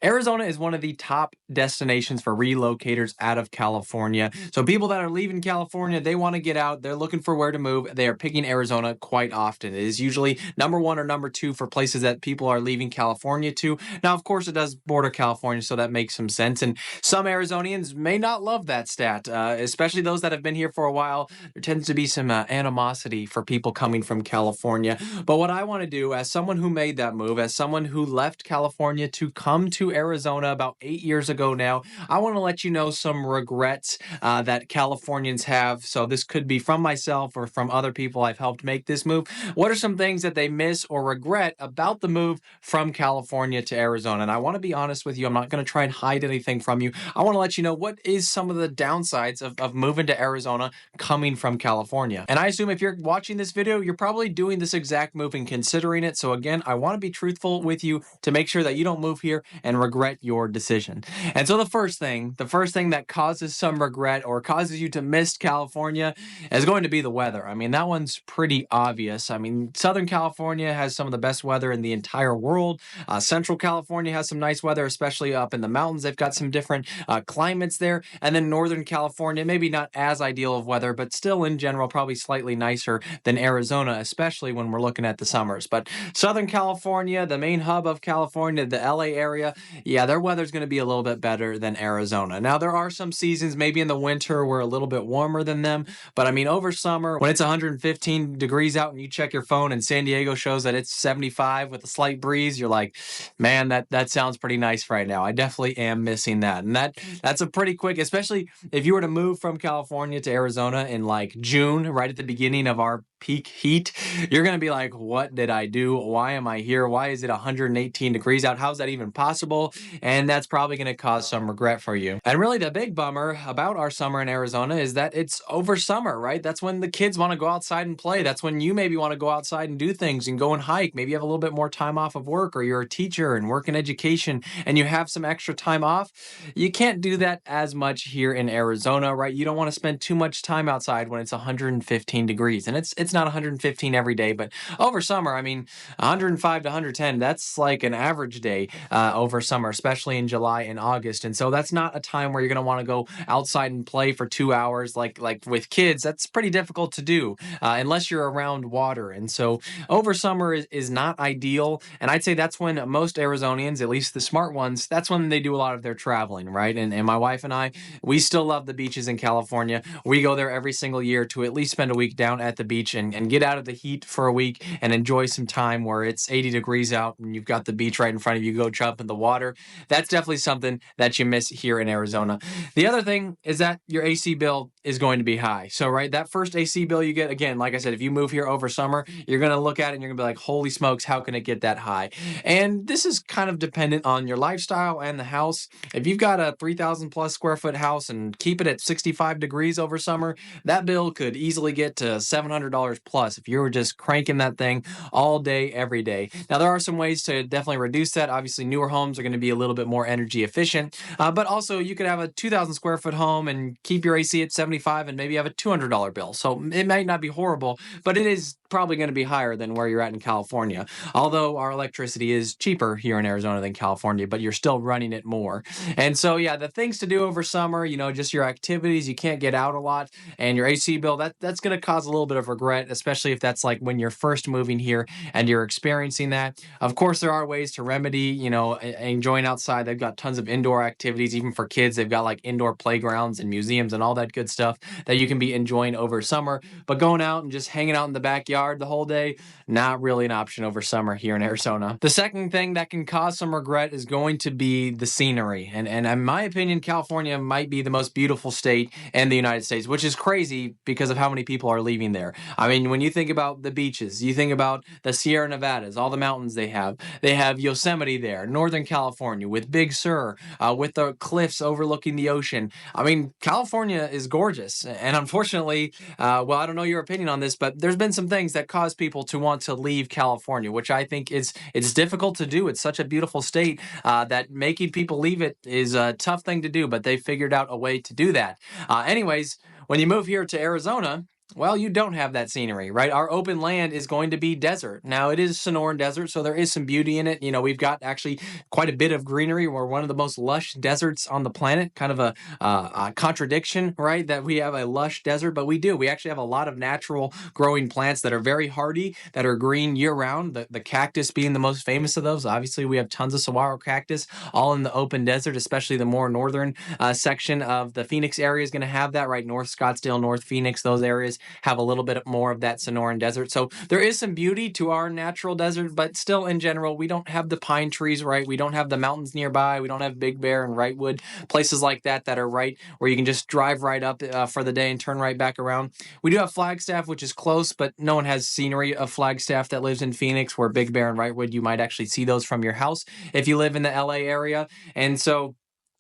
Arizona is one of the top destinations for relocators out of California. So people that are leaving California, they want to get out. They're looking for where to move. They are picking Arizona quite often. It is usually number one or number two for places that people are leaving California to. Now, of course, it does border California, so that makes some sense. And some Arizonians may not love that stat, especially those that have been here for a while. There tends to be some animosity for people coming from California. But what I want to do, as someone who made that move, as someone who left California to come to Arizona about 8 years ago now, I want to let you know some regrets that Californians have. So this could be from myself or from other people I've helped make this move. What are some things that they miss or regret about the move from California to Arizona? And I want to be honest with you. I'm not going to try and hide anything from you. I want to let you know what is some of the downsides of moving to Arizona coming from California. And I assume if you're watching this video, you're probably doing this exact move and considering it. So again, I want to be truthful with you to make sure that you don't move here and regret your decision. And so the first thing that causes some regret or causes you to miss California is going to be the weather. I mean, that one's pretty obvious. I mean, Southern California has some of the best weather in the entire world. Central California has some nice weather, especially up in the mountains. They've got some different climates there. And then Northern California, maybe not as ideal of weather, but still in general, probably slightly nicer than Arizona, especially when we're looking at the summers. But Southern California, the main hub of California, the LA area, yeah, their weather's going to be a little bit better than Arizona. Now, there are some seasons, maybe in the winter, we're a little bit warmer than them. But I mean, over summer, when it's 115 degrees out and you check your phone and San Diego shows that it's 75 with a slight breeze, you're like, man, that sounds pretty nice right now. I definitely am missing that. And that's a pretty quick, especially if you were to move from California to Arizona in like June, right at the beginning of our peak heat, you're going to be like, what did I do? Why am I here? Why is it 118 degrees out? How's that even possible? And that's probably going to cause some regret for you. And really the big bummer about our summer in Arizona is that it's over summer, right? That's when the kids want to go outside and play. That's when you maybe want to go outside and do things and go and hike. Maybe you have a little bit more time off of work, or you're a teacher and work in education and you have some extra time off. You can't do that as much here in Arizona, right? You don't want to spend too much time outside when it's 115 degrees. And it's not 115 every day, but over summer, I mean, 105 to 110, that's like an average day over summer, especially in July and August. And so that's not a time where you're going to want to go outside and play for 2 hours like with kids. That's pretty difficult to do unless you're around water. And so over summer is not ideal. And I'd say that's when most Arizonians, at least the smart ones, that's when they do a lot of their traveling, right? And my wife and I, we still love the beaches in California. We go there every single year to at least spend a week down at the beach and get out of the heat for a week and enjoy some time where it's 80 degrees out and you've got the beach right in front of you. Go jump in the water. That's definitely something that you miss here in Arizona. The other thing is that your AC bill is going to be high. So, right, that first AC bill you get, again, like I said, if you move here over summer, you're going to look at it and you're going to be like, holy smokes, how can it get that high? And this is kind of dependent on your lifestyle and the house. If you've got a 3,000 plus square foot house and keep it at 65 degrees over summer, that bill could easily get to $700 plus if you were just cranking that thing all day, every day. Now, there are some ways to definitely reduce that. Obviously, newer homes are going to be a little bit more energy efficient, but also you could have a 2,000 square foot home and keep your AC at 75 and maybe have a $200 bill. So it might not be horrible, but it is probably going to be higher than where you're at in California. Although our electricity is cheaper here in Arizona than California, but you're still running it more. And so, yeah, the things to do over summer, you know, just your activities, you can't get out a lot, and your AC bill, that's going to cause a little bit of regret, especially if that's like when you're first moving here and you're experiencing that. Of course, there are ways to remedy, you know, enjoying outside. They've got tons of indoor activities, even for kids. They've got like indoor playgrounds and museums and all that good stuff that you can be enjoying over summer. But going out and just hanging out in the backyard the whole day, not really an option over summer here in Arizona. The second thing that can cause some regret is going to be the scenery. And in my opinion, California might be the most beautiful state in the United States, which is crazy because of how many people are leaving there. I mean, when you think about the beaches, you think about the Sierra Nevadas, all the mountains they have. They have Yosemite there, Northern California with Big Sur, with the cliffs overlooking the ocean. I mean, California is gorgeous. And unfortunately, well, I don't know your opinion on this, but there's been some things that cause people to want to leave California, which I think it's difficult to do. It's such a beautiful state that making people leave it is a tough thing to do, but they figured out a way to do that. Anyways, when you move here to Arizona, Well, you don't have that scenery, right? Our open land is going to be desert. Now, it is Sonoran Desert, so there is some beauty in it. We've got actually quite a bit of greenery. We're one of the most lush deserts on the planet. Kind of a contradiction, right? That we have a lush desert, but we do. We actually have a lot of natural growing plants that are very hardy, that are green year round. The cactus being the most famous of those. Obviously, we have tons of saguaro cactus all in the open desert, especially the more northern section of the Phoenix area is going to have that, right? North Scottsdale, North Phoenix, those areas have a little bit more of that Sonoran Desert. So there is some beauty to our natural desert, but still in general, we don't have the pine trees, right? We don't have the mountains nearby. We don't have Big Bear and Wrightwood, places like that that are right where you can just drive right up for the day and turn right back around. We do have Flagstaff, which is close, but no one has scenery of Flagstaff that lives in Phoenix, where Big Bear and Wrightwood, you might actually see those from your house if you live in the LA area. And so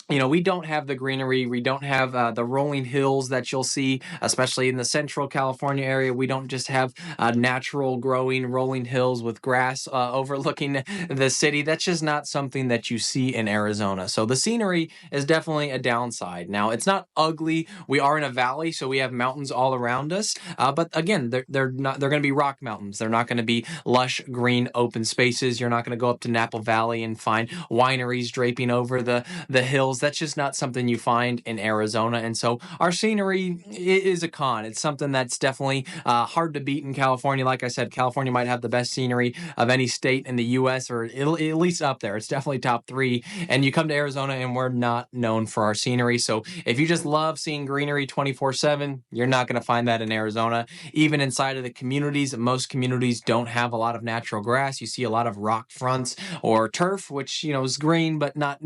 we don't have the greenery. We don't have the rolling hills that you'll see, especially in the central California area. We don't just have natural growing rolling hills with grass overlooking the city. That's just not something that you see in Arizona. So the scenery is definitely a downside. Now, it's not ugly. We are in a valley, so we have mountains all around us. But again, they're not. They're going to be rock mountains. They're not going to be lush green open spaces. You're not going to go up to Napa Valley and find wineries draping over the hills. That's just not something you find in Arizona. And so our scenery is a con. It's something that's definitely hard to beat in California. Like I said, California might have the best scenery of any state in the U.S., or at least up there. It's definitely top three. And you come to Arizona and we're not known for our scenery. So if you just love seeing greenery 24/7, you're not going to find that in Arizona. Even inside of the communities, most communities don't have a lot of natural grass. You see a lot of rock fronts or turf, which is green but not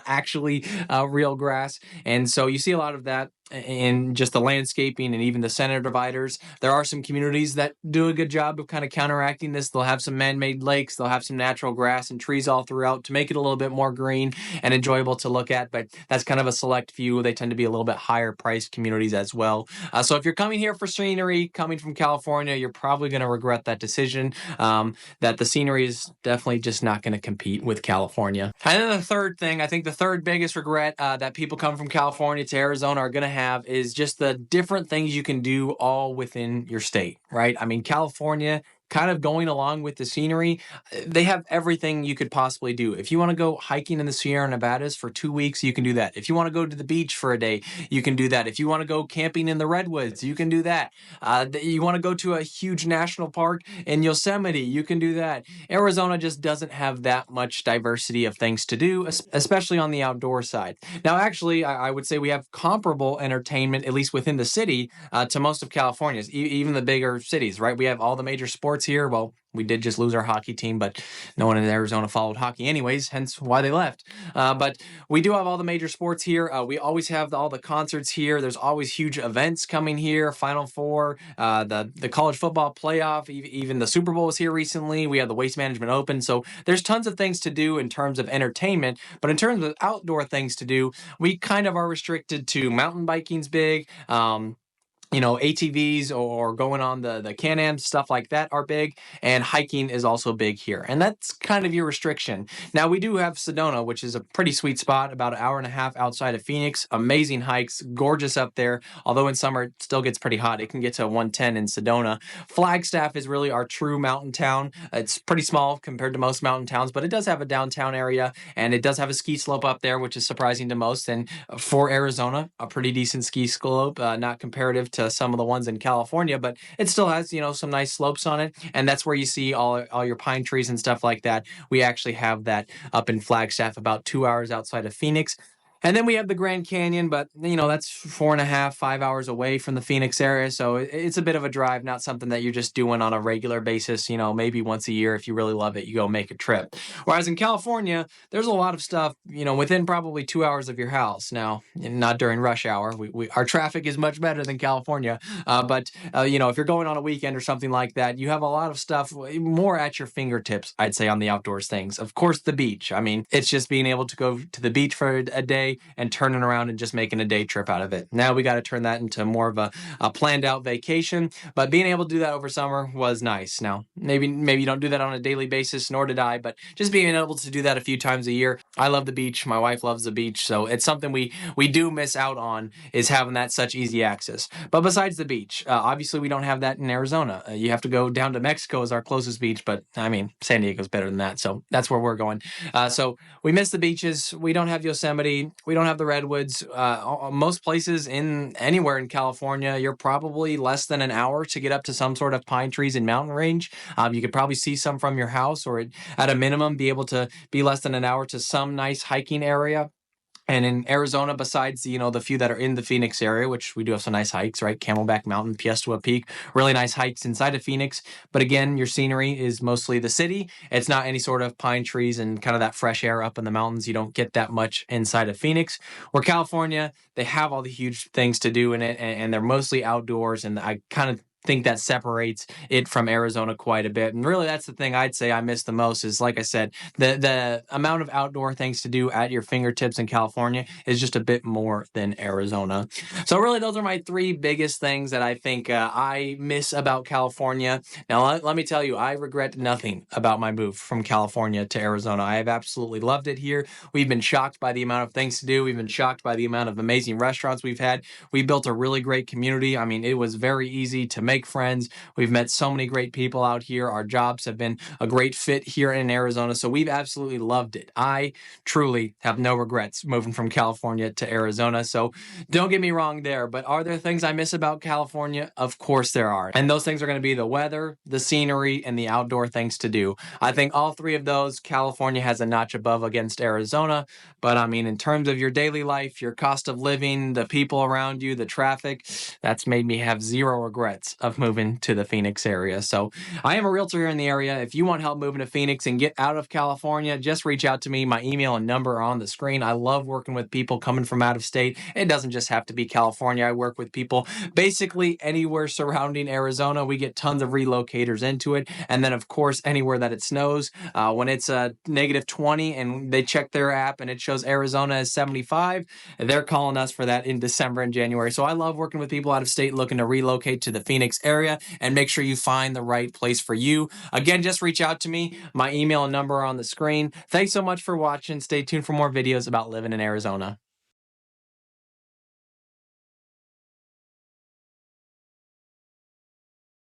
actually real grass. And so you see a lot of that in just the landscaping and even the center dividers. There are some communities that do a good job of kind of counteracting this. They'll have some man-made lakes, they'll have some natural grass and trees all throughout to make it a little bit more green and enjoyable to look at, but that's kind of a select few. They tend to be a little bit higher priced communities as well. So if you're coming here for scenery, coming from California, you're probably going to regret that decision. That the scenery is definitely just not going to compete with California. And then the third thing, I think the third biggest regret that people come from California to Arizona are going to have is just the different things you can do all within your state, right? I mean, California, kind of going along with the scenery, they have everything you could possibly do. If you want to go hiking in the Sierra Nevadas for 2 weeks, you can do that. If you want to go to the beach for a day, you can do that. If you want to go camping in the redwoods, you can do that. You want to go to a huge national park in Yosemite, you can do that. Arizona just doesn't have that much diversity of things to do, especially on the outdoor side. Now, actually, I would say we have comparable entertainment, at least within the city, to most of California's, even the bigger cities, right? We have all the major sports here. Well, we did just lose our hockey team, but no one in Arizona followed hockey anyways, hence why they left. But we do have all the major sports here. We always have all the concerts here. There's always huge events coming here. Final Four, the college football playoff, even the Super Bowl was here recently. We have the Waste Management Open. So there's tons of things to do in terms of entertainment. But in terms of outdoor things to do, we kind of are restricted to mountain biking's big. ATVs or going on the Can-Am, stuff like that are big, and hiking is also big here. And that's kind of your restriction. Now, we do have Sedona, which is a pretty sweet spot, about an hour and a half outside of Phoenix. Amazing hikes, gorgeous up there. Although in summer, it still gets pretty hot. It can get to 110 in Sedona. Flagstaff is really our true mountain town. It's pretty small compared to most mountain towns, but it does have a downtown area, and it does have a ski slope up there, which is surprising to most. And for Arizona, a pretty decent ski slope, not comparative to some of the ones in California, but it still has, some nice slopes on it. And that's where you see all your pine trees and stuff like that. We actually have that up in Flagstaff, about 2 hours outside of Phoenix. And then we have the Grand Canyon, but that's 4.5, 5 hours away from the Phoenix area. So it's a bit of a drive, not something that you're just doing on a regular basis. Maybe once a year, if you really love it, you go make a trip. Whereas in California, there's a lot of stuff, within probably 2 hours of your house. Now, not during rush hour. Our traffic is much better than California. But if you're going on a weekend or something like that, you have a lot of stuff more at your fingertips, I'd say, on the outdoors things. Of course, the beach. I mean, it's just being able to go to the beach for a day, day and turning around and just making a day trip out of it. Now we got to turn that into more of a planned out vacation, but being able to do that over summer was nice. Now, maybe you don't do that on a daily basis, nor did I, but just being able to do that a few times a year. I love the beach. My wife loves the beach, so it's something we do miss out on, is having that such easy access. But besides the beach, obviously we don't have that in Arizona. You have to go down to Mexico as our closest beach, but I mean, San Diego's better than that, so that's where we're going. So we miss the beaches. We don't have Yosemite. We don't have the redwoods. Most places anywhere in California, you're probably less than an hour to get up to some sort of pine trees and mountain range. You could probably see some from your house, or at a minimum, be able to be less than an hour to some nice hiking area. And in Arizona, besides, the few that are in the Phoenix area, which we do have some nice hikes, right? Camelback Mountain, Piestewa Peak, really nice hikes inside of Phoenix. But again, your scenery is mostly the city. It's not any sort of pine trees and kind of that fresh air up in the mountains. You don't get that much inside of Phoenix. Where California, they have all the huge things to do in it, and they're mostly outdoors. And I kind of think that separates it from Arizona quite a bit. And really, that's the thing I'd say I miss the most is, like I said, the amount of outdoor things to do at your fingertips in California is just a bit more than Arizona. So really, those are my three biggest things that I think I miss about California. Now, let me tell you, I regret nothing about my move from California to Arizona. I have absolutely loved it here. We've been shocked by the amount of things to do. We've been shocked by the amount of amazing restaurants we've had. We built a really great community. I mean, it was very easy to make friends. We've met so many great people out here. Our jobs have been a great fit here in Arizona. So we've absolutely loved it. I truly have no regrets moving from California to Arizona. So don't get me wrong there, but are there things I miss about California? Of course there are. And those things are going to be the weather, the scenery, and the outdoor things to do. I think all three of those, California has a notch above against Arizona. But I mean, in terms of your daily life, your cost of living, the people around you, the traffic, that's made me have zero regrets of moving to the Phoenix area. So I am a realtor here in the area. If you want help moving to Phoenix and get out of California, just reach out to me. My email and number are on the screen. I love working with people coming from out of state. It doesn't just have to be California. I work with people basically anywhere surrounding Arizona. We get tons of relocators into it. And then, of course, anywhere that it snows. When it's -20 and they check their app and it shows Arizona as 75, they're calling us for that in December and January. So I love working with people out of state looking to relocate to the Phoenix area, and make sure you find the right place for you. Again, just reach out to me. My email and number are on the screen. Thanks so much for watching. Stay tuned for more videos about living in Arizona.